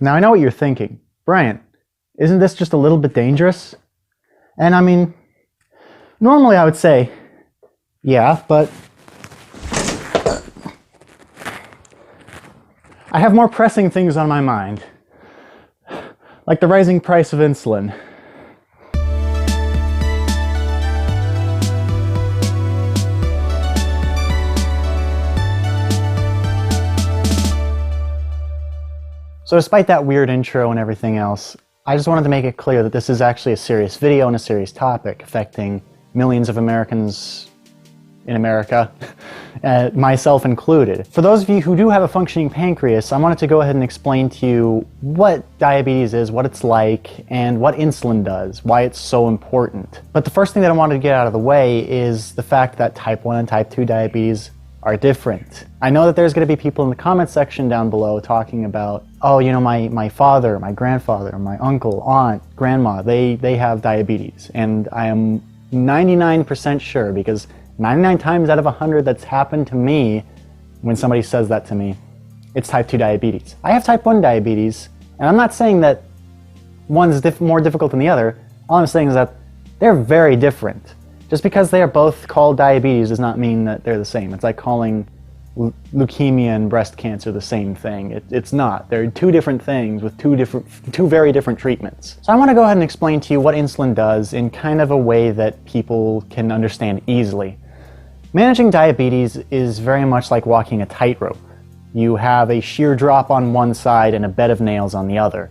Now I know what you're thinking. Bryant, isn't this just a little bit dangerous? And I mean, normally I would say, yeah, but I have more pressing things on my mind, like the rising price of insulin. So despite that weird intro and everything else, I just wanted to make it clear that this is actually a serious video and a serious topic affecting millions of Americans in America, myself included. For those of you who do have a functioning pancreas, I wanted to go ahead and explain to you what diabetes is, what it's like, and what insulin does, why it's so important. But the first thing that I wanted to get out of the way is the fact that type 1 and type 2 diabetes are different. I know that there's going to be people in the comment section down below talking about, oh, you know, my father, my grandfather, my uncle, aunt, grandma, they have diabetes. And I am 99% sure, because 99 times out of 100 that's happened to me when somebody says that to me, it's type 2 diabetes. I have type 1 diabetes, and I'm not saying that one's more difficult than the other. All I'm saying is that they're very different. Just because they are both called diabetes does not mean that they're the same. It's like calling leukemia and breast cancer the same thing. It's not. They're two different things with two very different treatments. So I want to go ahead and explain to you what insulin does in kind of a way that people can understand easily. Managing diabetes is very much like walking a tightrope. You have a sheer drop on one side and a bed of nails on the other.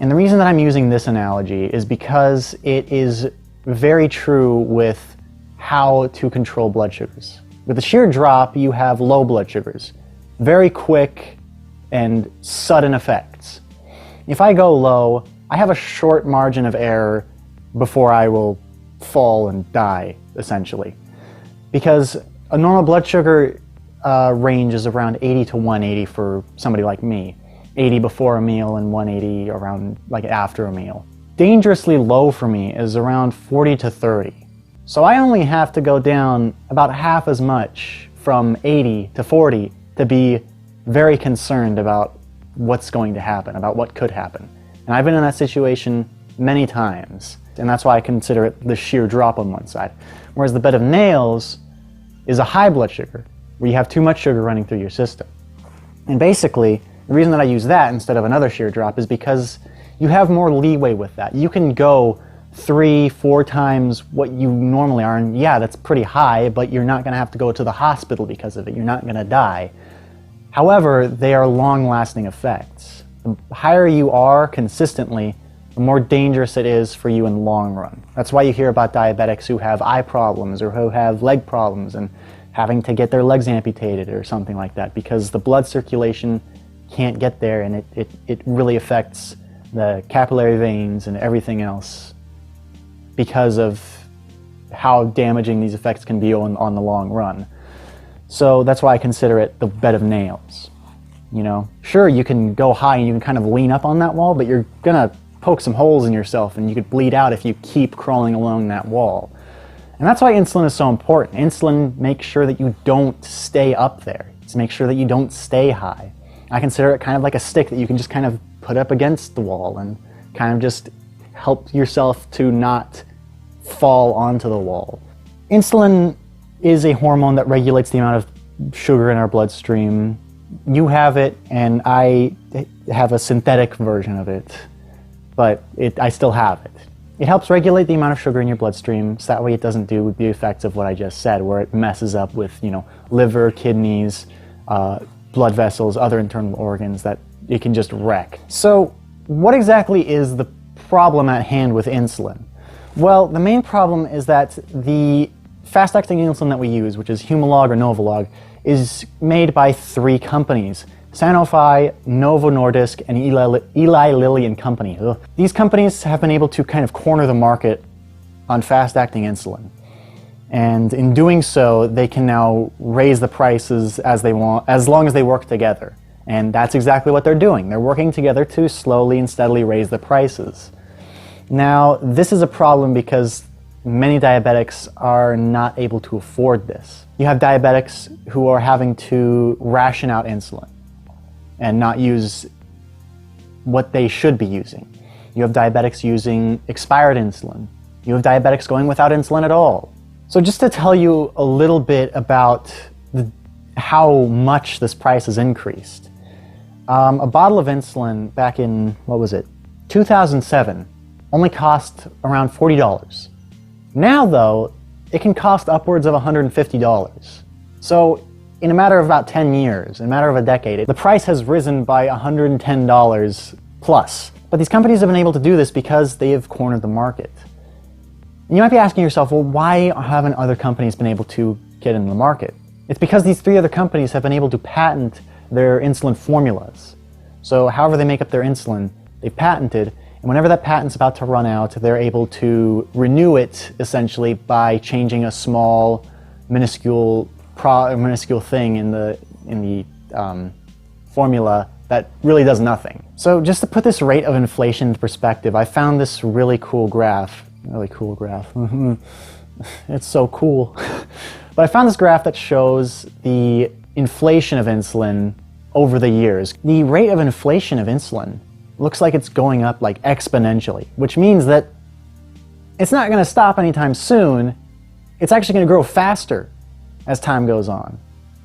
And the reason that I'm using this analogy is because it is very true with how to control blood sugars. With a sheer drop, you have low blood sugars, very quick and sudden effects. If I go low, I have a short margin of error before I will fall and die, essentially. Because a normal blood sugar range is around 80 to 180 for somebody like me. 80 before a meal and 180 around like after a meal. Dangerously low for me is around 40 to 30. So I only have to go down about half as much from 80 to 40 to be very concerned about what's going to happen, about what could happen. And I've been in that situation many times, and that's why I consider it the sheer drop on one side. Whereas the bed of nails is a high blood sugar, where you have too much sugar running through your system. And basically, the reason that I use that instead of another sheer drop is because you have more leeway with that. You can go 3-4 times what you normally are, and yeah, that's pretty high, but you're not going to have to go to the hospital because of it. You're not going to die. However, they are long-lasting effects. The higher you are consistently, the more dangerous it is for you in the long run. That's why you hear about diabetics who have eye problems or who have leg problems and having to get their legs amputated or something like that, because the blood circulation can't get there, and it really affects the capillary veins and everything else because of how damaging these effects can be on the long run. So that's why I consider it the bed of nails. You know, sure, you can go high and you can kind of lean up on that wall, but you're gonna poke some holes in yourself and you could bleed out if you keep crawling along that wall. And that's why insulin is so important. Insulin makes sure that you don't stay up there. It's make sure that you don't stay high. I consider it kind of like a stick that you can just kind of put up against the wall and kind of just help yourself to not fall onto the wall. Insulin is a hormone that regulates the amount of sugar in our bloodstream. You have it, and I have a synthetic version of it, but I still have it. It helps regulate the amount of sugar in your bloodstream, so that way it doesn't do the effects of what I just said, where it messes up with, you know, liver, kidneys, blood vessels, other internal organs that it can just wreck. So what exactly is the problem at hand with insulin? Well, the main problem is that the fast-acting insulin that we use, which is Humalog or Novolog, is made by 3 companies: Sanofi, Novo Nordisk, and Eli Lilly and Company. Ugh. These companies have been able to kind of corner the market on fast-acting insulin. And in doing so, they can now raise the prices as they want, as long as they work together. And that's exactly what they're doing. They're working together to slowly and steadily raise the prices. Now, this is a problem because many diabetics are not able to afford this. You have diabetics who are having to ration out insulin and not use what they should be using. You have diabetics using expired insulin. You have diabetics going without insulin at all. So just to tell you a little bit about how much this price has increased. A bottle of insulin back in, 2007, only cost around $40. Now though, it can cost upwards of $150. So in a matter of about 10 years, in a matter of a decade, the price has risen by $110 plus. But these companies have been able to do this because they have cornered the market. And you might be asking yourself, well, why haven't other companies been able to get into the market? It's because these 3 other companies have been able to patent their insulin formulas. So however they make up their insulin, they've patented, and whenever that patent's about to run out, they're able to renew it essentially by changing a small, minuscule thing in the formula that really does nothing. So just to put this rate of inflation into perspective, I found this really cool graph. It's so cool. But I found this graph that shows the inflation of insulin over the years. The rate of inflation of insulin looks like it's going up like exponentially, which means that it's not going to stop anytime soon. It's actually going to grow faster as time goes on.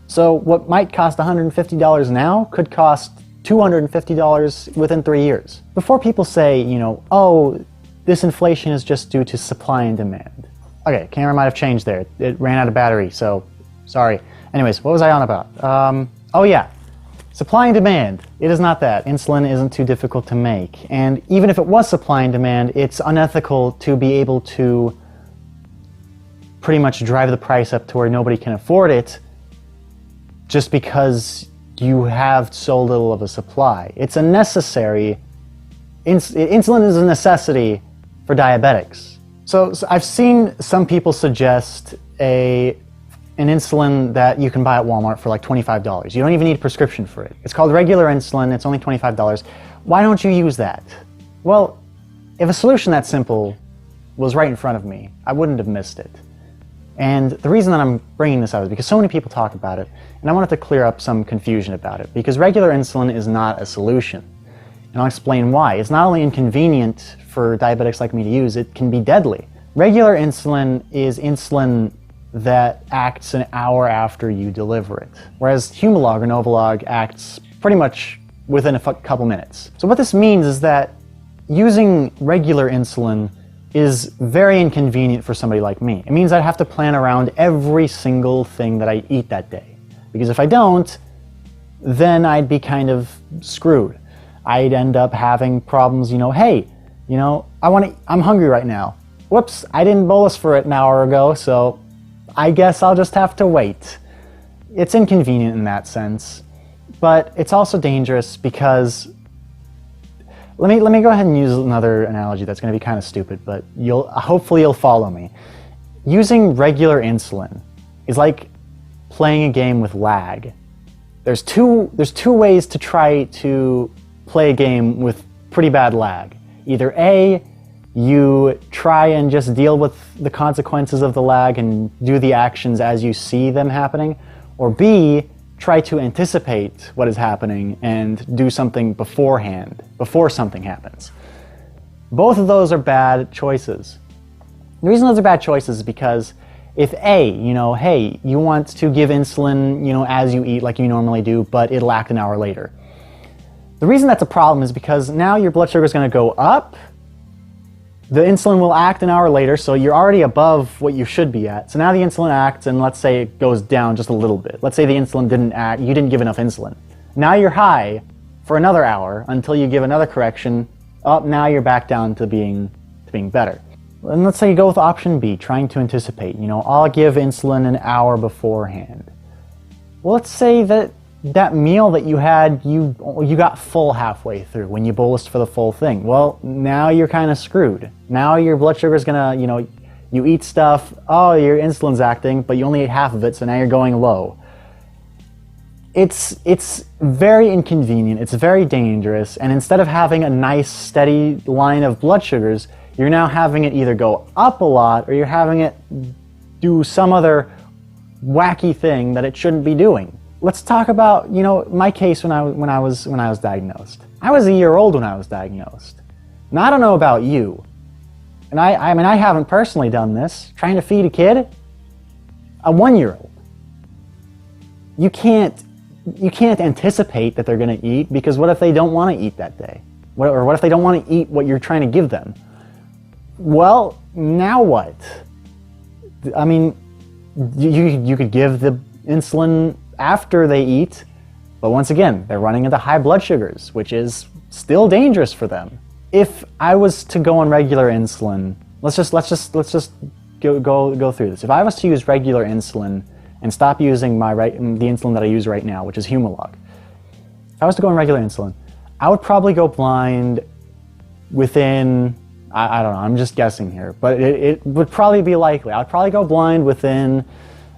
So what might cost $150 now could cost $250 within 3 years. Before people say, oh, this inflation is just due to supply and demand. Okay, camera might have changed there. It ran out of battery, so sorry. Anyways, what was I on about? Oh yeah, supply and demand. It is not that. Insulin isn't too difficult to make. And even if it was supply and demand, it's unethical to be able to pretty much drive the price up to where nobody can afford it just because you have so little of a supply. It's a necessary, insulin is a necessity for diabetics. So I've seen some people suggest an insulin that you can buy at Walmart for like $25. You don't even need a prescription for it. It's called regular insulin, it's only $25. Why don't you use that? Well, if a solution that simple was right in front of me, I wouldn't have missed it. And the reason that I'm bringing this up is because so many people talk about it, and I wanted to clear up some confusion about it, because regular insulin is not a solution. And I'll explain why. It's not only inconvenient for diabetics like me to use, it can be deadly. Regular insulin is insulin that acts an hour after you deliver it, whereas Humalog or Novolog acts pretty much within a couple minutes. So what this means is that using regular insulin is very inconvenient for somebody like me. It means I'd have to plan around every single thing that I eat that day. Because if I don't, then I'd be kind of screwed. I'd end up having problems, hey, I'm hungry right now. Whoops, I didn't bolus for it an hour ago, so I guess I'll just have to wait. It's inconvenient in that sense, but it's also dangerous because, let me go ahead and use another analogy that's going to be kind of stupid, but hopefully you'll follow me. Using regular insulin is like playing a game with lag. There's two ways to try to play a game with pretty bad lag. Either A, you try and just deal with the consequences of the lag and do the actions as you see them happening, or B, try to anticipate what is happening and do something beforehand, before something happens. Both of those are bad choices. The reason those are bad choices is because if A, hey, you want to give insulin, as you eat like you normally do, but it'll act an hour later. The reason that's a problem is because now your blood sugar is going to go up, the insulin will act an hour later, so you're already above what you should be at. So now the insulin acts, and let's say it goes down just a little bit. Let's say the insulin didn't act, you didn't give enough insulin. Now you're high for another hour until you give another correction. Now you're back down to being better. And let's say you go with option B, trying to anticipate. I'll give insulin an hour beforehand. Well, let's say that meal that you had, you got full halfway through when you bolused for the full thing. Well, now you're kind of screwed. Now your blood sugar is gonna, you eat stuff, oh, your insulin's acting, but you only ate half of it, so now you're going low. It's very inconvenient, it's very dangerous, and instead of having a nice steady line of blood sugars, you're now having it either go up a lot or you're having it do some other wacky thing that it shouldn't be doing. Let's talk about, my case when I was diagnosed. I was a year old when I was diagnosed. Now, I don't know about you, and I mean, I haven't personally done this, trying to feed a kid, a 1-year-old. You can't anticipate that they're going to eat, because what if they don't want to eat that day? Or what if they don't want to eat what you're trying to give them? Well, now what? I mean, you could give the insulin after they eat, but once again, they're running into high blood sugars, which is still dangerous for them. If I was to go on regular insulin, let's just go through this. If I was to use regular insulin and stop using the insulin that I use right now, which is Humalog, if I was to go on regular insulin, I would probably go blind within, I don't know, I'm just guessing here, but it would probably be likely. I would probably go blind within,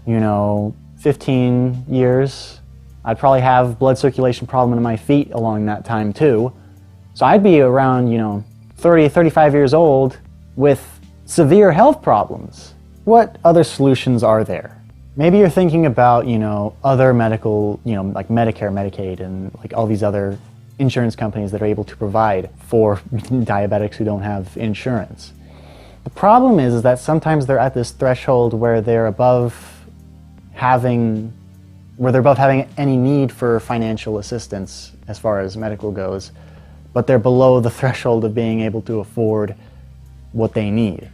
15 years. I'd probably have blood circulation problem in my feet along that time too. So I'd be around, 30, 35 years old with severe health problems. What other solutions are there? Maybe you're thinking about, other medical, like Medicare, Medicaid, and like all these other insurance companies that are able to provide for diabetics who don't have insurance. The problem is that sometimes they're at this threshold where they're above having any need for financial assistance as far as medical goes, but they're below the threshold of being able to afford what they need.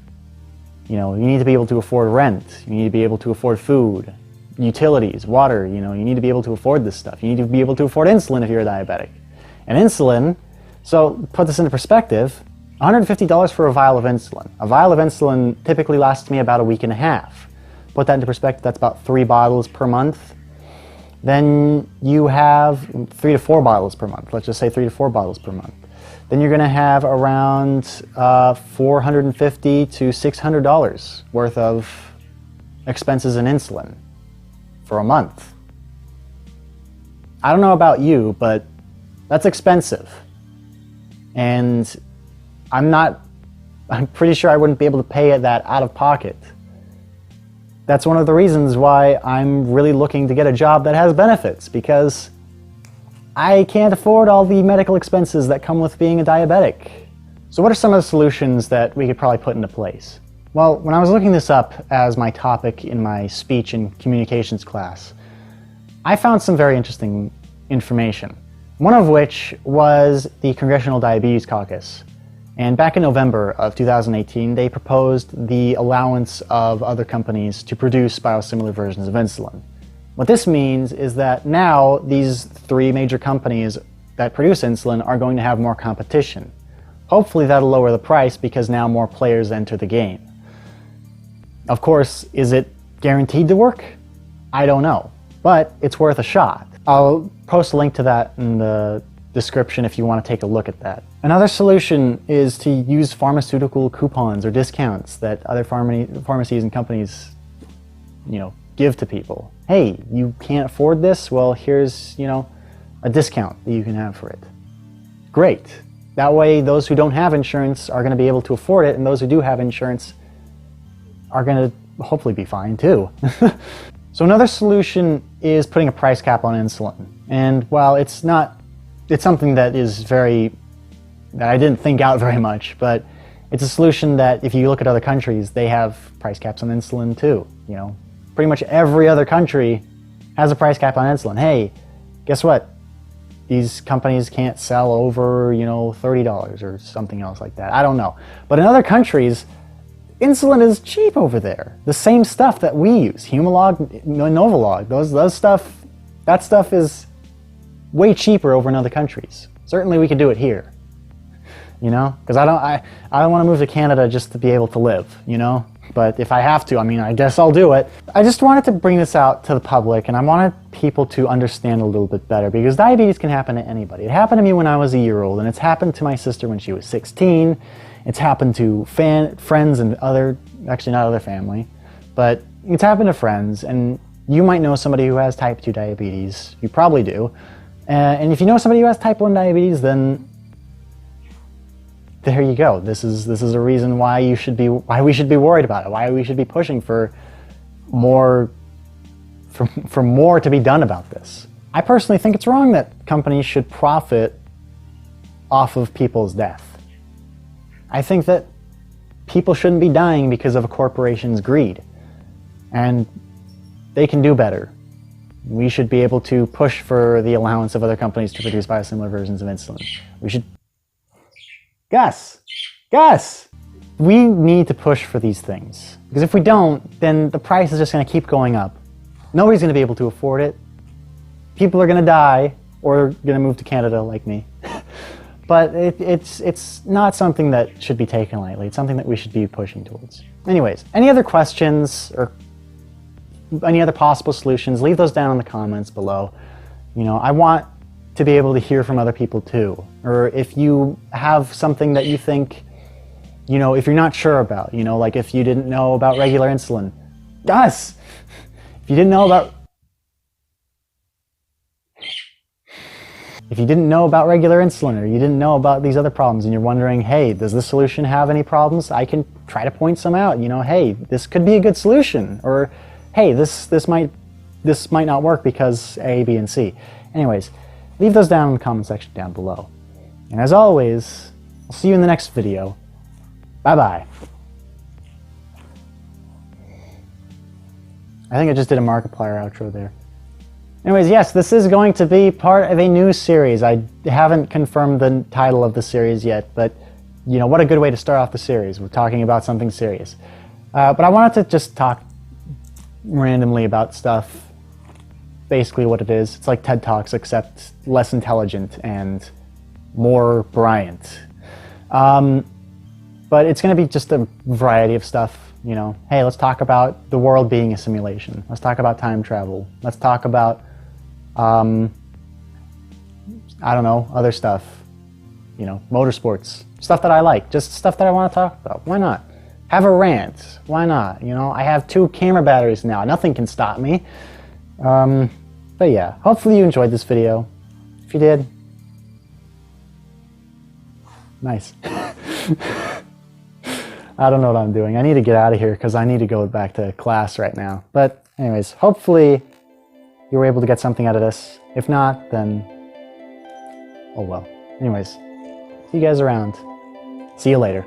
You need to be able to afford rent, you need to be able to afford food, utilities, water, you need to be able to afford this stuff. You need to be able to afford insulin if you're a diabetic. And insulin, so put this into perspective, $150 for a vial of insulin. A vial of insulin typically lasts me about a week and a half. Put that into perspective, that's about 3 bottles per month. Then you have 3 to 4 bottles per month. Let's just say 3 to 4 bottles per month. Then you're going to have around $450 to $600 worth of expenses in insulin for a month. I don't know about you, but that's expensive. And I'm pretty sure I wouldn't be able to pay that out of pocket. That's one of the reasons why I'm really looking to get a job that has benefits, because I can't afford all the medical expenses that come with being a diabetic. So what are some of the solutions that we could probably put into place? Well, when I was looking this up as my topic in my speech and communications class, I found some very interesting information. One of which was the Congressional Diabetes Caucus. And back in November of 2018, they proposed the allowance of other companies to produce biosimilar versions of insulin. What this means is that now these 3 major companies that produce insulin are going to have more competition. Hopefully that'll lower the price because now more players enter the game. Of course, is it guaranteed to work? I don't know, but it's worth a shot. I'll post a link to that in the description if you want to take a look at that. Another solution is to use pharmaceutical coupons or discounts that other pharmacies and companies, give to people. Hey, you can't afford this? Well, here's, a discount that you can have for it. Great. That way, those who don't have insurance are going to be able to afford it, and those who do have insurance are going to hopefully be fine too. So another solution is putting a price cap on insulin. And while it's something that I didn't think out very much, but it's a solution that if you look at other countries, they have price caps on insulin too. Pretty much every other country has a price cap on insulin. Hey, guess what? These companies can't sell over, $30 or something else like that. I don't know. But in other countries, insulin is cheap over there. The same stuff that we use, Humalog, Novolog, that stuff is way cheaper over in other countries. Certainly we could do it here, because I don't want to move to Canada just to be able to live, but if I have to, I guess I'll do it. I just wanted to bring this out to the public, and I wanted people to understand a little bit better, because diabetes can happen to anybody. It happened to me when I was a year old, and it's happened to my sister when she was 16. It's happened to friends and actually not other family, but it's happened to friends, and you might know somebody who has type 2 diabetes. You probably do. And if you know somebody who has type 1 diabetes, then there you go. This is a reason why we should be worried about it, why we should be pushing for more to be done about this. I personally think it's wrong that companies should profit off of people's death. I think that people shouldn't be dying because of a corporation's greed. And they can do better. We should be able to push for the allowance of other companies to produce biosimilar versions of insulin. We should... Gus! Gus! We need to push for these things. Because if we don't, then the price is just going to keep going up. Nobody's going to be able to afford it. People are going to die, or going to move to Canada like me. But it's not something that should be taken lightly. It's something that we should be pushing towards. Anyways, any other questions or any other possible solutions, leave those down in the comments below. You know, I want to be able to hear from other people too. Or if you have something that you think, you know, if you're not sure about, you know, like if you didn't know about regular insulin. Gus! If you didn't know about... If you didn't know about regular insulin, or you didn't know about these other problems, and you're wondering, hey, does this solution have any problems? I can try to point some out. You know, hey, this could be a good solution. Or, hey, this might not work because A, B, and C. Anyways, leave those down in the comment section down below. And as always, I'll see you in the next video. Bye-bye. I think I just did a Markiplier outro there. Anyways, yes, this is going to be part of a new series. I haven't confirmed the title of the series yet, but, you know, what a good way to start off the series. We're talking about something serious. But I wanted to just talk randomly about stuff. Basically what it is. It's like TED Talks, except less intelligent and more Bryant. But it's going to be just a variety of stuff. You know, hey, let's talk about the world being a simulation. Let's talk about time travel. Let's talk about, I don't know, other stuff. You know, motorsports. Stuff that I like. Just stuff that I want to talk about. Why not? Have a rant. Why not? You know, I have 2 camera batteries now. Nothing can stop me. But yeah, hopefully you enjoyed this video. If you did, nice. I don't know what I'm doing. I need to get out of here because I need to go back to class right now. But anyways, hopefully you were able to get something out of this. If not, then oh well. Anyways, see you guys around. See you later.